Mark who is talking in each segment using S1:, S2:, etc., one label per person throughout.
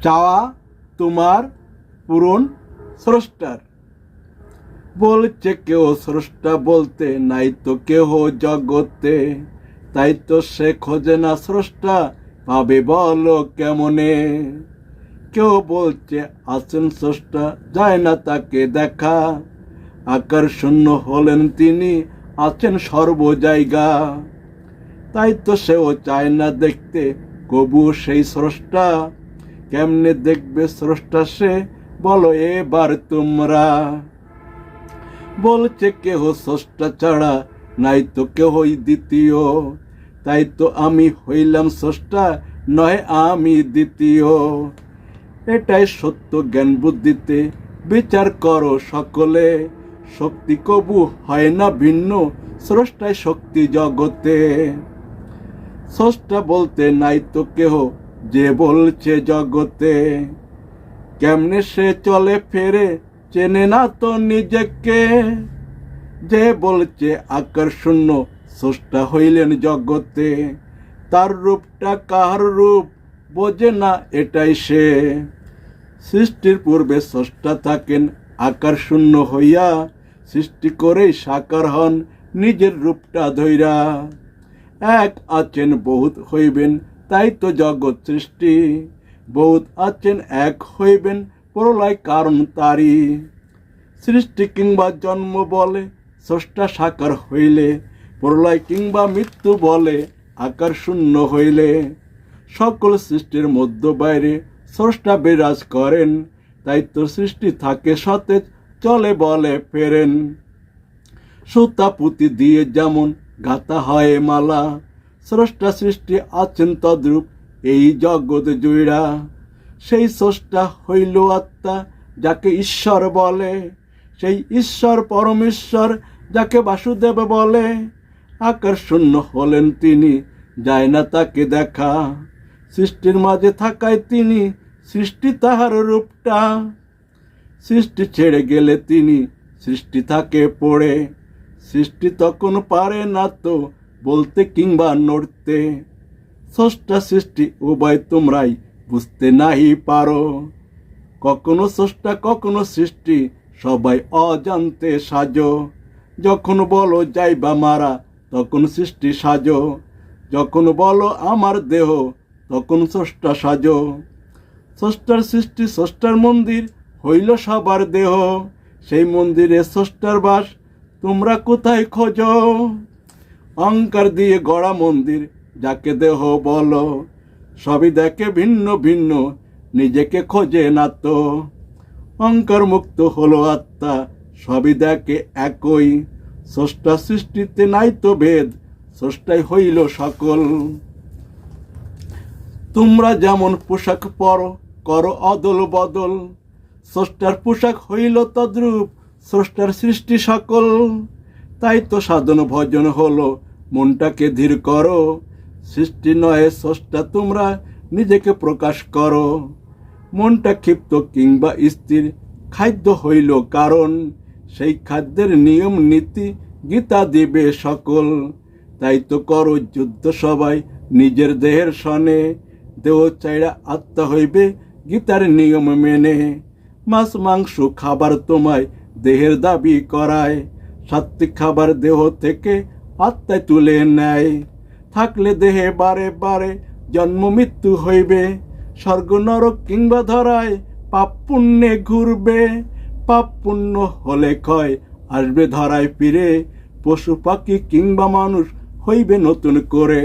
S1: চাওয়া তোমার পূরণ স্রষ্টার। বলছে কেউ স্রষ্টা বলতে নাই তো কেহ জগতে, তাই তো সে খোঁজে না স্রষ্টা, পাবে বলো কেমনে। কেউ বলছে আছেন স্রষ্টা, যায় না তাকে দেখা, আকার শূন্য হলেন তিনি, আছেন সর্ব জায়গা। তাই তো সেও চায় না দেখতে কবু সেই স্রষ্টা, কেমনে দেখবে স্রষ্টা সে বলো এবার তোমরা। বলছে কেহ স্রষ্টা ছাড়া নাই তো কেহই দ্বিতীয়, তাই তো আমি হইলাম স্রষ্টা, নয় আমি দ্বিতীয়। এটাই সত্য জ্ঞান বুদ্ধিতে বিচার করো সকলে, শক্তি কবু হয় না ভিন্ন, স্রষ্টাই শক্তি জগতে। স্রষ্টা বলতে নাই তো কেহ যে বলছে জগতে, কেমনে সে চলে ফেরে চেনে না তো নিজেকে। যে বলছে আকার শূন্য স্রষ্টা হইলেন জগতে, তার রূপটা কাহার রূপ বোঝে না এটাই সে। সৃষ্টির পূর্বে স্রষ্টা থাকেন আকার শূন্য হইয়া, সৃষ্টি করেই সাকার হন নিজের রূপটা ধইরা। এক আছেন বহুত হইবেন তাই তো জগৎ সৃষ্টি, বহুত আছেন এক হইবেন প্রলয় কারণ তারি। সৃষ্টি কিংবা জন্ম বলে স্রষ্টা সাকার হইলে, প্রলয় কিংবা মৃত্যু বলে আকার শূন্য হইলে। সকল সৃষ্টির মধ্য বাইরে স্রষ্টা বিরাজ করেন, তাই তো সৃষ্টি থাকে সতেজ চলে বলে ফেরেন। সুতা পুঁতি দিয়ে যেমন গাঁথা হয় মালা, স্রষ্টা সৃষ্টি আছেন তদ্রূপ এই জগৎ জুইড়া। সেই স্রষ্টা হইল আত্মা যাকে ঈশ্বর বলে, সেই ঈশ্বর পরমেশ্বর যাকে বাসুদেব বলে। আকার শূন্য হলেন তিনি, যায় না তাকে দেখা, সৃষ্টির মাঝে থাকায় তিনি সৃষ্টি তাহার রূপটা। সৃষ্টি ছেড়ে গেলে তিনি সৃষ্টি থাকে পড়ে, সৃষ্টি তখন পারে না তো বলতে কিংবা নড়তে। স্রষ্টা সৃষ্টি উভয় তোমরাই বুঝতে নাহি পারো, কখনো স্রষ্টা কখনো সৃষ্টি সবাই অজান্তে সাজো। যখন বলো যাইবা মারা তখন সৃষ্টি সাজো, যখন বলো আমার দেহ তখন স্রষ্টা সাজো। স্রষ্টার সৃষ্টি স্রষ্টার মন্দির হইল সবার দেহ, সেই মন্দিরে স্রষ্টার বাস তোমরা কোথায় খোঁজো। অহংকার দিয়ে গড়া মন্দির যাকে দেহ বলো, সবই দেখে ভিন্ন ভিন্ন নিজেকে খোঁজে না তো। অহংকার মুক্ত হলো আত্মা, সবই দেখে একই, স্রষ্টা সৃষ্টিতে নাই তো ভেদ, স্রষ্টাই হইল সকল। তোমরা যেমন পোশাক পরো করো অদল বদল, স্রষ্টার পোশাক হইল তদ্রূপ স্রষ্টার সৃষ্টি সকল। তাই তো সাধন ভজন হলো মনটাকে ধীর করো, সৃষ্টি নয় স্রষ্টা তোমরা নিজেকে প্রকাশ করো। মনটা ক্ষিপ্ত কিংবা স্থির খাদ্য হইল কারণ, সেই খাদ্যের নিয়ম নীতি গীতা দিবে সকল। তাই তো করো যুদ্ধ সবাই নিজের দেহের সনে, দেহ চাইরা আত্মা হইবে গীতার নিয়ম মেনে। মাছ মাংস খাবার তোমায় দেহের দাবি করায়, সাত্বিক খাবার দেহ থেকে আত্মায় তুলে নেয়। থাকলে দেহে বারে বারে জন্ম মৃত্যু হইবে, স্বর্গ নরক কিংবা ধরায় পাপ পুণ্যে ঘুরবে। পাপ পুণ্য হলে ক্ষয় আসবে ধরায় ফিরে, পশু পাখি কিংবা মানুষ হইবে নতুন করে।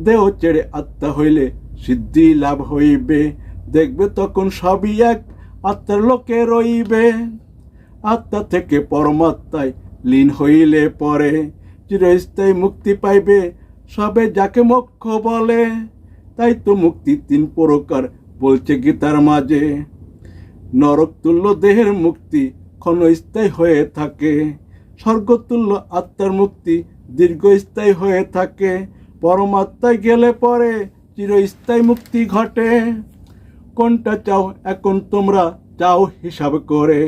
S1: দেহ ছেড়ে আত্মা হইলে সিদ্ধি লাভ হইবে, দেখবে তখন সবই এক আত্মার লোকে রইবে। আত্মা থেকে পরমাত্মায় লীন হইলে পরে, চিরস্থায়ী মুক্তি পাইবে সবে যাকে মোক্ষ বলে। তাই তো মুক্তি তিন প্রকার বলছে গীতার মাঝে, নরক তুল্য দেহের মুক্তি ক্ষণস্থায়ী হয়ে থাকে, স্বর্গতুল্য আত্মার মুক্তি দীর্ঘস্থায়ী হয়ে থাকে। পরমাত্মায় গেলে পরে চিরস্থায়ী মুক্তি ঘটে। কোনটা চাও এখন তোমরা চাও হিসাব করে,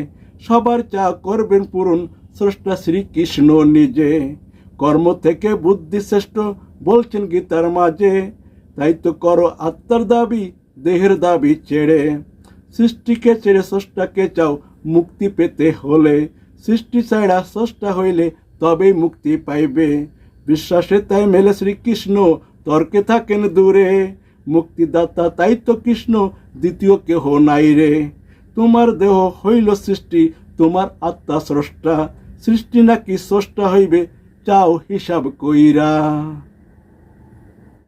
S1: সবার চা করবেন পূরণ স্রষ্টা শ্রীকৃষ্ণ নিজে। কর্ম থেকে বুদ্ধি শ্রেষ্ঠ বলছেন গীতার মাঝে, তাই তো করো আত্মার দাবি দেহের দাবি ছেড়ে। সৃষ্টিকে ছেড়ে স্রষ্টাকে চাও মুক্তি পেতে হলে, সৃষ্টি ছাড়া স্রষ্টা হইলে তবেই মুক্তি পাইবে। বিশ্বাসে তাই মেলে শ্রীকৃষ্ণ, তর্কে থাকেন দূরে। মুক্তিদাতা তাই তো কৃষ্ণ, দ্বিতীয় কেহ নাই রে। তোমার দেহ হইল সৃষ্টি, তোমার আত্মা স্রষ্টা। সৃষ্টি নাকি স্রষ্টা হইবে, চাও হিসাব কইরা।